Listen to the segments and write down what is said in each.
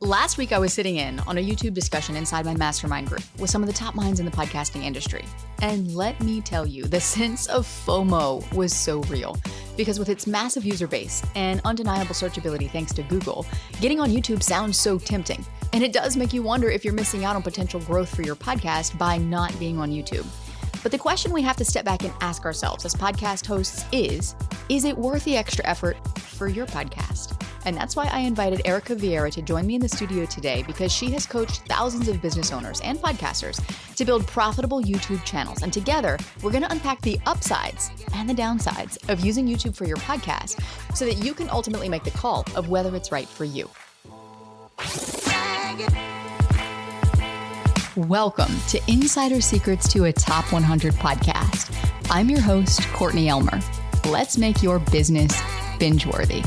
Last week, I was sitting in on a YouTube discussion inside my mastermind group with some of the top minds in the podcasting industry. And let me tell you, the sense of FOMO was so real. Because with its massive user base and undeniable searchability thanks to Google, getting on YouTube sounds so tempting. And it does make you wonder if you're missing out on potential growth for your podcast by not being on YouTube. But the question we have to step back and ask ourselves as podcast hosts is it worth the extra effort for your podcast? And that's why I invited Erika Vieira to join me in the studio today, because she has coached thousands of business owners and podcasters to build profitable YouTube channels. And together, we're going to unpack the upsides and the downsides of using YouTube for your podcast so that you can ultimately make the call of whether it's right for you. Welcome to Insider Secrets to a Top 100 podcast. I'm your host, Courtney Elmer. Let's make your business binge-worthy.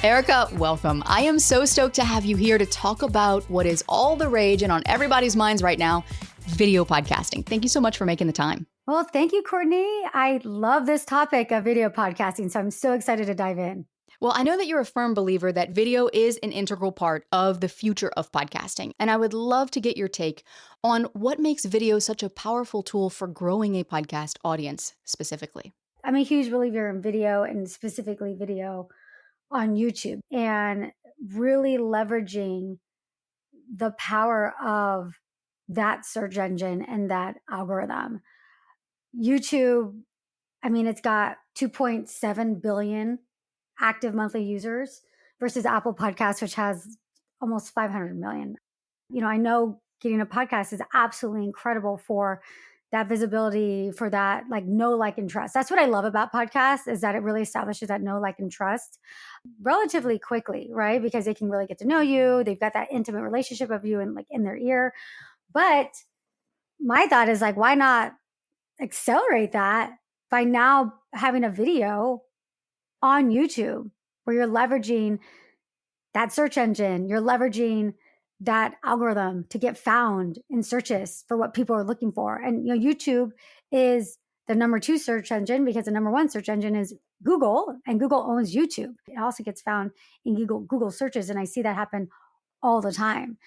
Erika, welcome. I am so stoked to have you here to talk about what is all the rage and on everybody's minds right now, video podcasting. Thank you so much for making the time. Well, thank you, Courtney. I love this topic of video podcasting, so I'm so excited to dive in. Well, I know that you're a firm believer that video is an integral part of the future of podcasting, and I would love to get your take on what makes video such a powerful tool for growing a podcast audience specifically. I'm a huge believer in video, and specifically video on YouTube, and really leveraging the power of that search engine and that algorithm. YouTube, it's got 2.7 billion active monthly users versus Apple Podcasts, which has almost 500 million. I know getting a podcast is absolutely incredible for that visibility, for that know, like, and trust. That's what I love about podcasts, is that it really establishes that know, like, and trust relatively quickly, right? Because they can really get to know you. They've got that intimate relationship of you and in their ear. But my thought is why not accelerate that by now having a video on YouTube where you're leveraging that search engine, you're leveraging that algorithm to get found in searches for what people are looking for. And YouTube is the number 2 search engine because the number 1 search engine is Google, and Google owns YouTube. It also gets found in Google searches, and I see that happen all the time.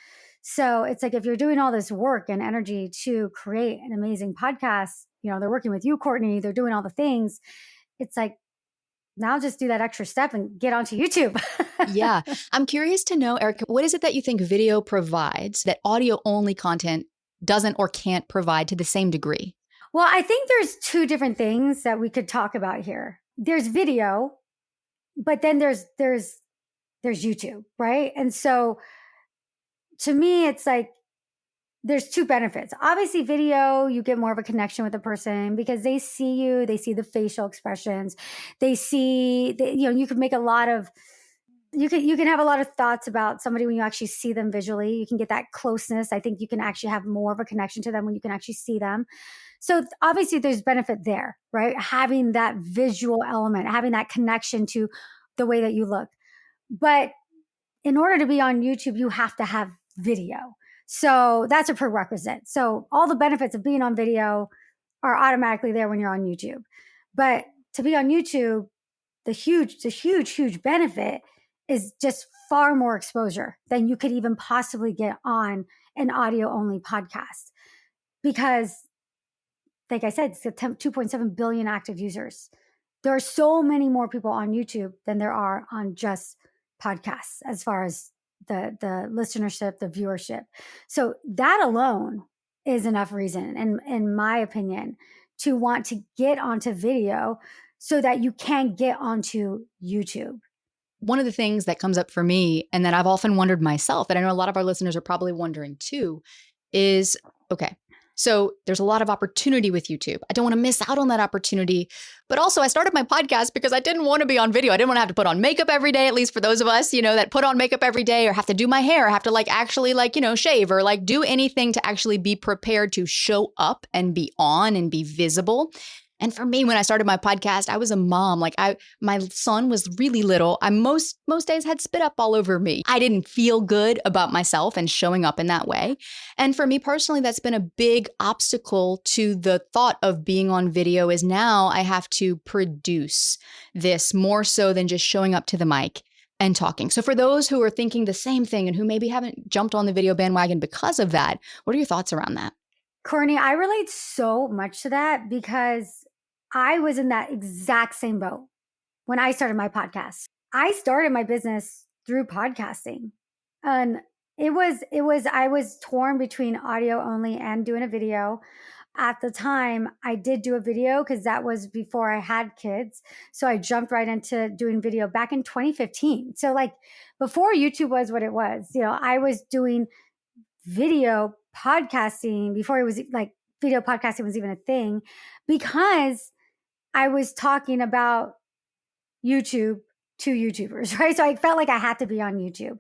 So it's if you're doing all this work and energy to create an amazing podcast, they're working with you, Courtney, they're doing all the things. It's now just do that extra step and get onto YouTube. Yeah. I'm curious to know, Erika, what is it that you think video provides that audio-only content doesn't or can't provide to the same degree? Well, I think there's 2 different things that we could talk about here. There's video, but then there's YouTube, right? And so to me, it's there's 2 benefits. Obviously, video, you get more of a connection with the person because they see you, they see the facial expressions, they see, you can make you can have a lot of thoughts about somebody when you actually see them visually. You can get that closeness. I think you can actually have more of a connection to them when you can actually see them. So obviously there's benefit there, right? Having that visual element, having that connection to the way that you look. But in order to be on YouTube, you have to have video. So that's a prerequisite. So all the benefits of being on video are automatically there when you're on YouTube. But to be on YouTube, the huge benefit is just far more exposure than you could even possibly get on an audio-only podcast. Because, like I said, it's 2.7 billion active users. There are so many more people on YouTube than there are on just podcasts as far as the listenership, the viewership. So that alone is enough reason, in my opinion, to want to get onto video so that you can get onto YouTube. One of the things that comes up for me, and that I've often wondered myself, that I know a lot of our listeners are probably wondering too, is, okay, so there's a lot of opportunity with YouTube. I don't want to miss out on that opportunity. But also I started my podcast because I didn't want to be on video. I didn't want to have to put on makeup every day, at least for those of us, that put on makeup every day, or have to do my hair, have to actually shave, or do anything to actually be prepared to show up and be on and be visible. And for me, when I started my podcast, I was a mom. My son was really little. I most days had spit up all over me. I didn't feel good about myself and showing up in that way. And for me personally, that's been a big obstacle to the thought of being on video, is now I have to produce this more so than just showing up to the mic and talking. So for those who are thinking the same thing and who maybe haven't jumped on the video bandwagon because of that, what are your thoughts around that? Courtney, I relate so much to that because I was in that exact same boat when I started my podcast. I started my business through podcasting. And I was torn between audio only and doing a video. At the time, I did do a video because that was before I had kids. So I jumped right into doing video back in 2015. So like before YouTube was what it was, I was doing video podcasting before it was like video podcasting was even a thing because I was talking about YouTube to YouTubers, right? So I felt like I had to be on YouTube.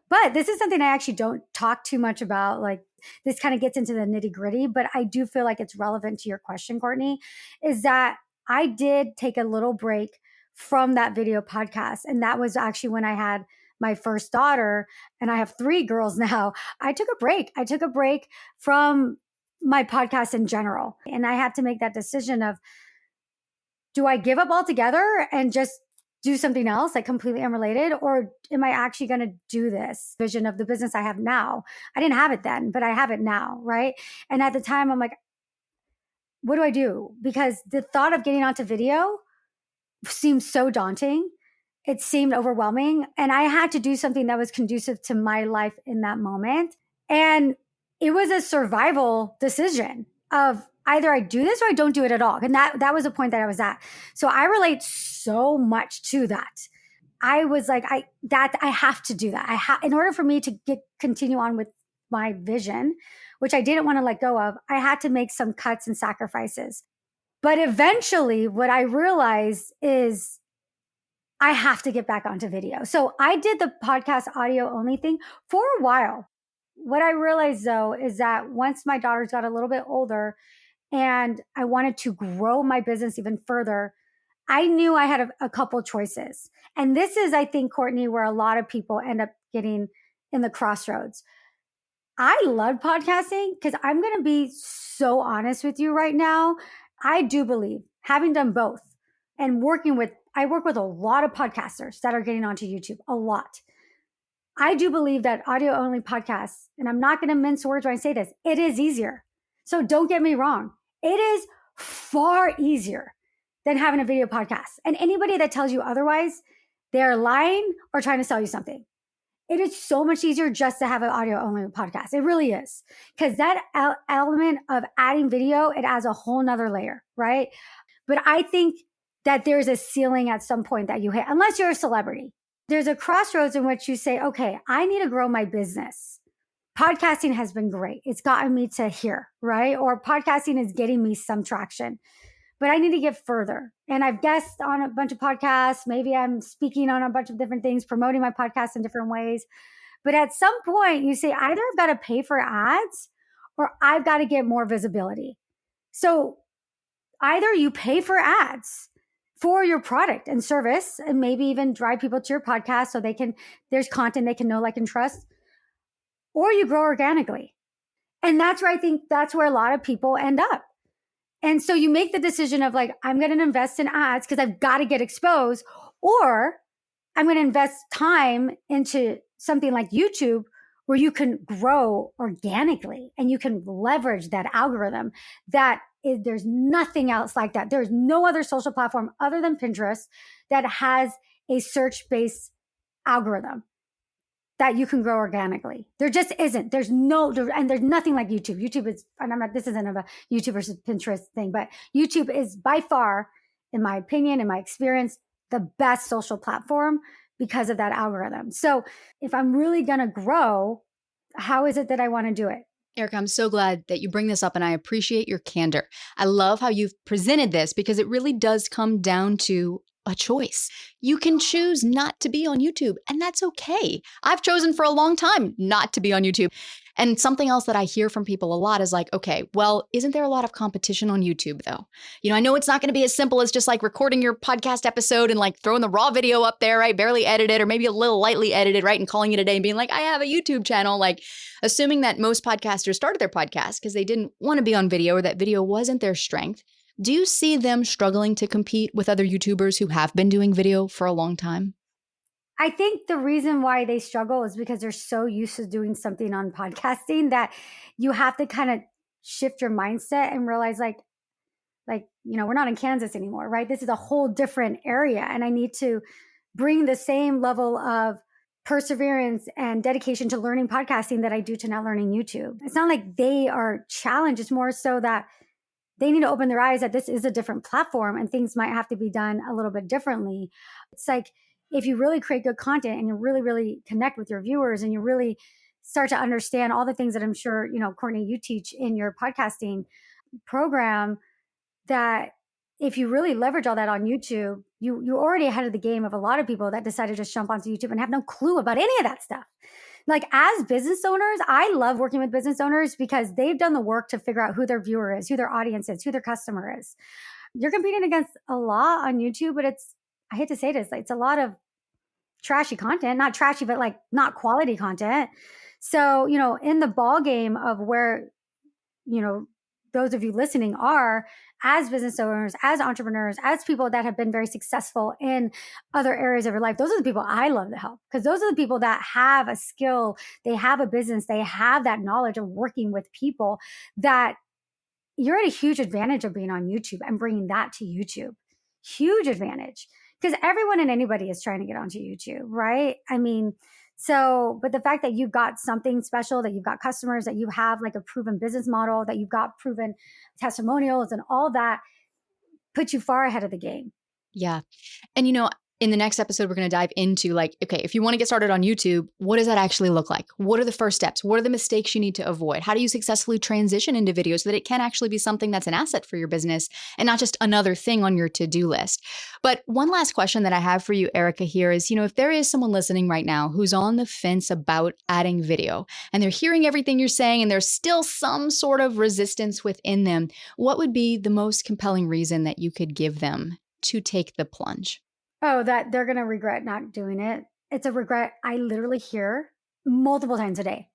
But this is something I actually don't talk too much about. Like this kind of gets into the nitty gritty, but I do feel like it's relevant to your question, Courtney, is that I did take a little break from that video podcast. And that was actually when I had my first daughter and I have 3 girls now. I took a break. I took a break from my podcast in general. And I had to make that decision of, do I give up altogether and just do something else, like completely unrelated? Or am I actually going to do this vision of the business I have now? I didn't have it then, but I have it now, right? And at the time, I'm like, what do I do? Because the thought of getting onto video seemed so daunting. It seemed overwhelming. And I had to do something that was conducive to my life in that moment. And it was a survival decision of either I do this or I don't do it at all. And that was the point that I was at. So I relate so much to that. I was like, I have to do that. In order for me to continue on with my vision, which I didn't want to let go of, I had to make some cuts and sacrifices. But eventually what I realized is I have to get back onto video. So I did the podcast audio only thing for a while. What I realized though is that once my daughters got a little bit older and I wanted to grow my business even further, I knew I had a couple choices. And this is, I think, Courtney, where a lot of people end up getting in the crossroads. I love podcasting because I'm going to be so honest with you right now. I do believe, having done both and I work with a lot of podcasters that are getting onto YouTube, a lot. I do believe that audio only podcasts, and I'm not going to mince words when I say this, it is easier. So don't get me wrong. It is far easier than having a video podcast. And anybody that tells you otherwise, they're lying or trying to sell you something. It is so much easier just to have an audio only podcast. It really is. Because that element of adding video, it adds a whole nother layer, right? But I think that there's a ceiling at some point that you hit, unless you're a celebrity. There's a crossroads in which you say, okay, I need to grow my business. Podcasting has been great. It's gotten me to here, right? Or podcasting is getting me some traction, but I need to get further. And I've guested on a bunch of podcasts. Maybe I'm speaking on a bunch of different things, promoting my podcast in different ways. But at some point you say, either I've got to pay for ads or I've got to get more visibility. So either you pay for ads for your product and service and maybe even drive people to your podcast so there's content they can know, like, and trust, or you grow organically. And that's where I think that's where a lot of people end up. And so you make the decision of like, I'm going to invest in ads because I've got to get exposed, or I'm going to invest time into something like YouTube where you can grow organically and you can leverage that algorithm there's nothing else like that. There's no other social platform other than Pinterest that has a search-based algorithm that you can grow organically. There just isn't. There's nothing like YouTube. YouTube is, and this isn't a YouTube versus Pinterest thing, but YouTube is by far, in my opinion, in my experience, the best social platform because of that algorithm. So if I'm really going to grow, how is it that I want to do it? Erika, I'm so glad that you bring this up and I appreciate your candor. I love how you've presented this because it really does come down to a choice. You can choose not to be on YouTube, and that's okay. I've chosen for a long time not to be on YouTube. And something else that I hear from people a lot is like, okay, well, isn't there a lot of competition on YouTube though? I know it's not going to be as simple as just like recording your podcast episode and like throwing the raw video up there, right? Barely edited or maybe a little lightly edited, right? And calling it a day and being like, I have a YouTube channel, like assuming that most podcasters started their podcast because they didn't want to be on video or that video wasn't their strength. Do you see them struggling to compete with other YouTubers who have been doing video for a long time? I think the reason why they struggle is because they're so used to doing something on podcasting that you have to kind of shift your mindset and realize we're not in Kansas anymore, right? This is a whole different area. And I need to bring the same level of perseverance and dedication to learning podcasting that I do to now learning YouTube. It's not like they are challenged. It's more so that they need to open their eyes that this is a different platform and things might have to be done a little bit differently. It's like, if you really create good content and you really, really connect with your viewers and you really start to understand all the things that I'm sure, Courtney, you teach in your podcasting program, that if you really leverage all that on YouTube, you're already ahead of the game of a lot of people that decide to just jump onto YouTube and have no clue about any of that stuff. Like, as business owners, I love working with business owners because they've done the work to figure out who their viewer is, who their audience is, who their customer is. You're competing against a lot on YouTube, but I hate to say this, it's a lot of trashy content, not trashy, but like not quality content. So, in the ball game of where, those of you listening are, as business owners, as entrepreneurs, as people that have been very successful in other areas of your life, those are the people I love to help, because those are the people that have a skill, they have a business, they have that knowledge of working with people, that you're at a huge advantage of being on YouTube and bringing that to YouTube. Huge advantage, because everyone and anybody is trying to get onto YouTube, right? I mean, but the fact that you've got something special, that you've got customers, that you have like a proven business model, that you've got proven testimonials and all that, puts you far ahead of the game. Yeah. And in the next episode, we're going to dive into okay, if you want to get started on YouTube, what does that actually look like? What are the first steps? What are the mistakes you need to avoid? How do you successfully transition into video so that it can actually be something that's an asset for your business and not just another thing on your to-do list? But one last question that I have for you, Erika, here is, if there is someone listening right now who's on the fence about adding video and they're hearing everything you're saying and there's still some sort of resistance within them, what would be the most compelling reason that you could give them to take the plunge? Oh, that they're going to regret not doing it. It's a regret I literally hear multiple times a day.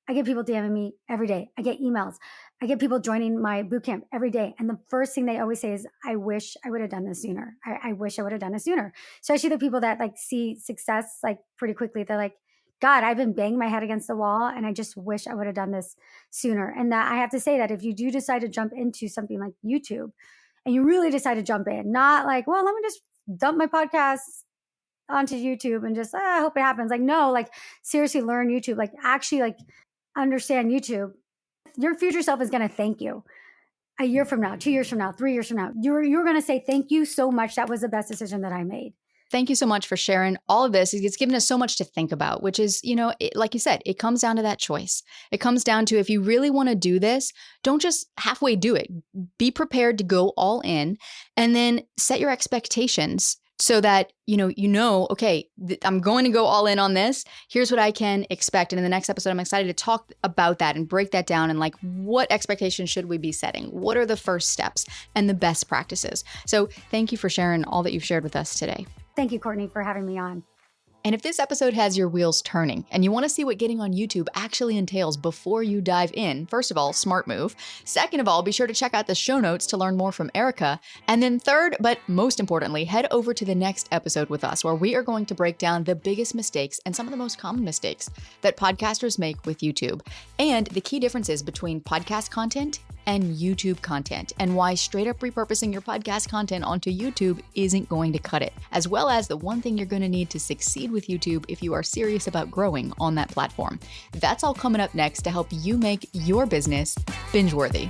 I get people DMing me every day. I get emails. I get people joining my bootcamp every day. And the first thing they always say is, I wish I would have done this sooner. I wish I would have done this sooner. Especially the people that see success pretty quickly. They're like, God, I've been banging my head against the wall and I just wish I would have done this sooner. And that I have to say that if you do decide to jump into something like YouTube and you really decide to jump in, not like, well, let me just dump my podcast onto YouTube and just, I hope it happens. No, seriously learn YouTube, actually understand YouTube. Your future self is going to thank you a year from now, 2 years from now, 3 years from now. You're going to say, thank you so much. That was the best decision that I made. Thank you so much for sharing all of this. It's given us so much to think about, which is, like you said, it comes down to that choice. It comes down to, if you really want to do this, don't just halfway do it. Be prepared to go all in, and then set your expectations so that, okay, I'm going to go all in on this. Here's what I can expect. And in the next episode, I'm excited to talk about that and break that down, and what expectations should we be setting? What are the first steps and the best practices? So thank you for sharing all that you've shared with us today. Thank you, Courtney, for having me on. And if this episode has your wheels turning and you want to see what getting on YouTube actually entails before you dive in, first of all, smart move. Second of all, be sure to check out the show notes to learn more from Erika. And then third, but most importantly, head over to the next episode with us, where we are going to break down the biggest mistakes and some of the most common mistakes that podcasters make with YouTube, and the key differences between podcast content and YouTube content, and why straight up repurposing your podcast content onto YouTube isn't going to cut it, as well as the one thing you're going to need to succeed with YouTube if you are serious about growing on that platform. That's all coming up next to help you make your business binge-worthy.